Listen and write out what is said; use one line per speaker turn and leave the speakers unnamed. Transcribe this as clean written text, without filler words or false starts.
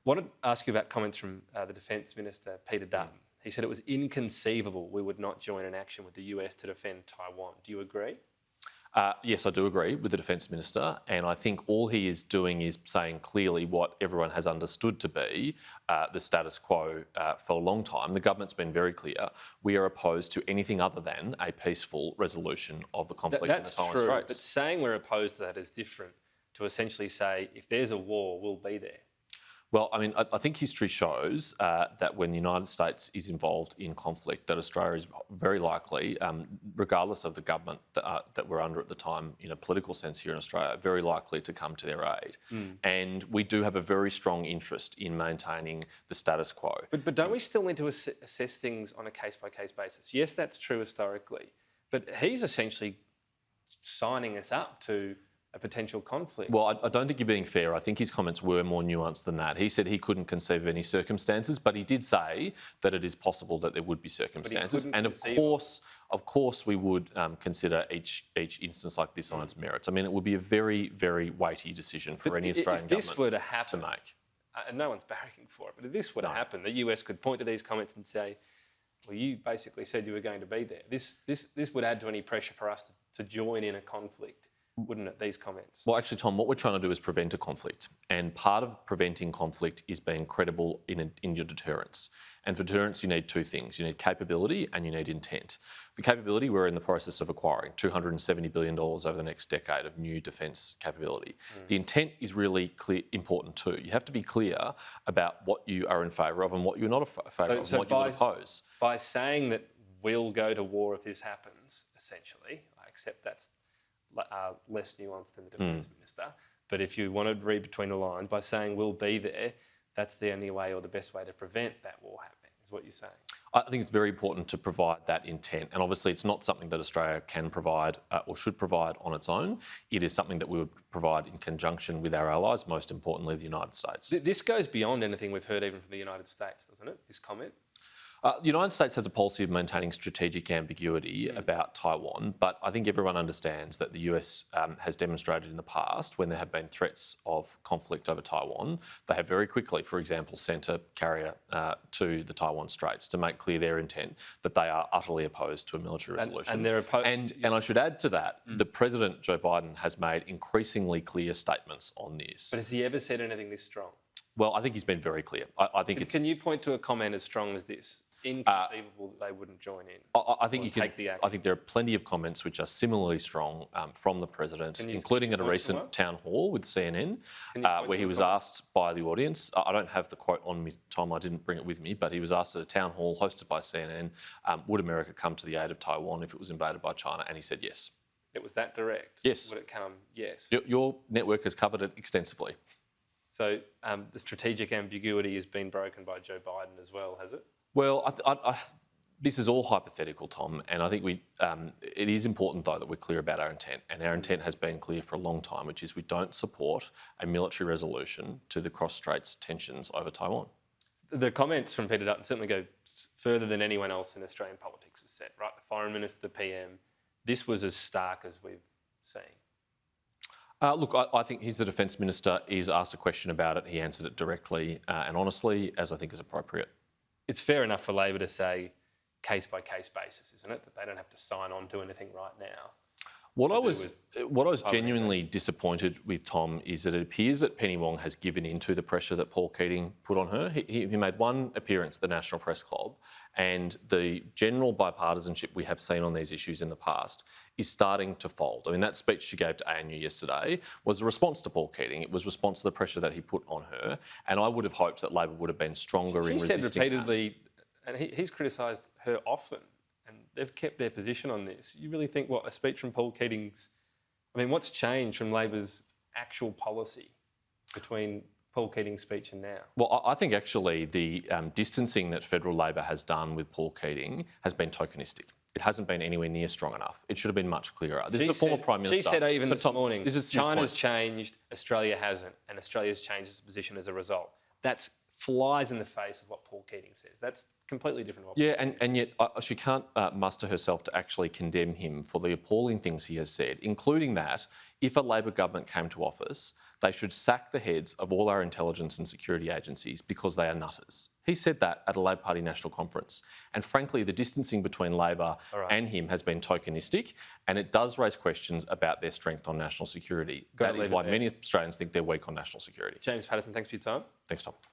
wanted to ask you about comments from the Defence Minister Peter Dutton. He said it was inconceivable we would not join an action with the US to defend Taiwan. Do you agree?
Yes, I do agree with the Defence Minister, and I think all he is doing is saying clearly what everyone has understood to be the status quo for a long time. The government's been very clear. We are opposed to anything other than a peaceful resolution of the conflict in the Taiwan Straits.
But saying we're opposed to that is different to essentially say if there's a war, we'll be there.
Well, I mean, I think history shows that when the United States is involved in conflict, that Australia is very likely, regardless of the government that we're under at the time, in a political sense here in Australia, very likely to come to their aid. And we do have a very strong interest in maintaining the status quo.
But don't we still need to assess things on a case-by-case basis? Yes, that's true historically, but he's essentially signing us up to a potential conflict.
Well, I don't think you're being fair. I think his comments were more nuanced than that. He said he couldn't conceive of any circumstances, but he did say that it is possible that there would be circumstances. And of course, we would consider each instance like this on its merits. I mean, it would be a very, very weighty decision for any Australian government to make.
And no one's barracking for it, but if this were to happen, the US could point to these comments and say, well, you basically said you were going to be there. This would add to any pressure for us to join in a conflict, wouldn't it, these comments?
Well, actually, Tom, what we're trying to do is prevent a conflict. And part of preventing conflict is being credible in your deterrence. And for deterrence, you need two things. You need capability and you need intent. The capability, we're in the process of acquiring $270 billion over the next decade of new defence capability. The intent is really important too. You have to be clear about what you are in favour of and what you're not in favour of and what you would oppose.
By saying that we'll go to war if this happens, essentially, I accept that's less nuanced than the Defence Minister. But if you want to read between the lines, by saying we'll be there, that's the only way or the best way to prevent that war happening, is what you're saying.
I think it's very important to provide that intent. And obviously it's not something that Australia can provide or should provide on its own. It is something that we would provide in conjunction with our allies, most importantly the United States.
This goes beyond anything we've heard even from the United States, doesn't it, this comment?
The United States has a policy of maintaining strategic ambiguity about Taiwan, but I think everyone understands that the US has demonstrated in the past when there have been threats of conflict over Taiwan, they have very quickly, for example, sent a carrier to the Taiwan Straits to make clear their intent that they are utterly opposed to a military resolution.
And they're opposed.
And I should add to that, the President, Joe Biden, has made increasingly clear statements on this.
But has he ever said anything this strong?
Well, I think he's been very clear. I think
Can you point to a comment as strong as this? Inconceivable that they wouldn't join in.
I think I think there are plenty of comments which are similarly strong from the President, including at a recent town hall with CNN, where he was asked by the audience. I don't have the quote on me, Tom. I didn't bring it with me, but he was asked at a town hall hosted by CNN, would America come to the aid of Taiwan if it was invaded by China? And he said yes.
It was that direct?
Yes.
Would it come? Yes.
Your network has covered it extensively.
So the strategic ambiguity has been broken by Joe Biden as well, has it?
Well, this is all hypothetical, Tom, and I think it is important, though, that we're clear about our intent, and our intent has been clear for a long time, which is we don't support a military resolution to the Cross-Straits tensions over Taiwan.
The comments from Peter Dutton certainly go further than anyone else in Australian politics has said, right? The Foreign Minister, the PM, this was as stark as we've seen.
Look, I think he's the Defence Minister. He's asked a question about it. He answered it directly and honestly, as I think is appropriate.
It's fair enough for Labor to say case-by-case basis, isn't it? That they don't have to sign on to anything right now.
What I was genuinely disappointed with, Tom, is that it appears that Penny Wong has given in to the pressure that Paul Keating put on her. He made one appearance at the National Press Club, and the general bipartisanship we have seen on these issues in the past is starting to fold. I mean, that speech she gave to ANU yesterday was a response to Paul Keating. It was a response to the pressure that he put on her, and I would have hoped that Labor would have been stronger in resisting that.
She said repeatedly, and he's criticised her often, and they've kept their position on this. You really think, a speech from Paul Keating's... I mean, what's changed from Labor's actual policy between Paul Keating's speech and now?
Well, I think actually the distancing that federal Labor has done with Paul Keating has been tokenistic. It hasn't been anywhere near strong enough. It should have been much clearer. This is a former Prime Minister.
She said even this morning,
China's
changed, Australia hasn't, and Australia's changed its position as a result. That flies in the face of what Paul Keating says. That's completely different.
Yeah, and yet she can't muster herself to actually condemn him for the appalling things he has said, including that if a Labor government came to office, they should sack the heads of all our intelligence and security agencies because they are nutters. He said that at a Labor Party national conference. And frankly, the distancing between Labor and him has been tokenistic, and it does raise questions about their strength on national security. That is why many Australians think they're weak on national security.
James Paterson, thanks for your time.
Thanks, Tom.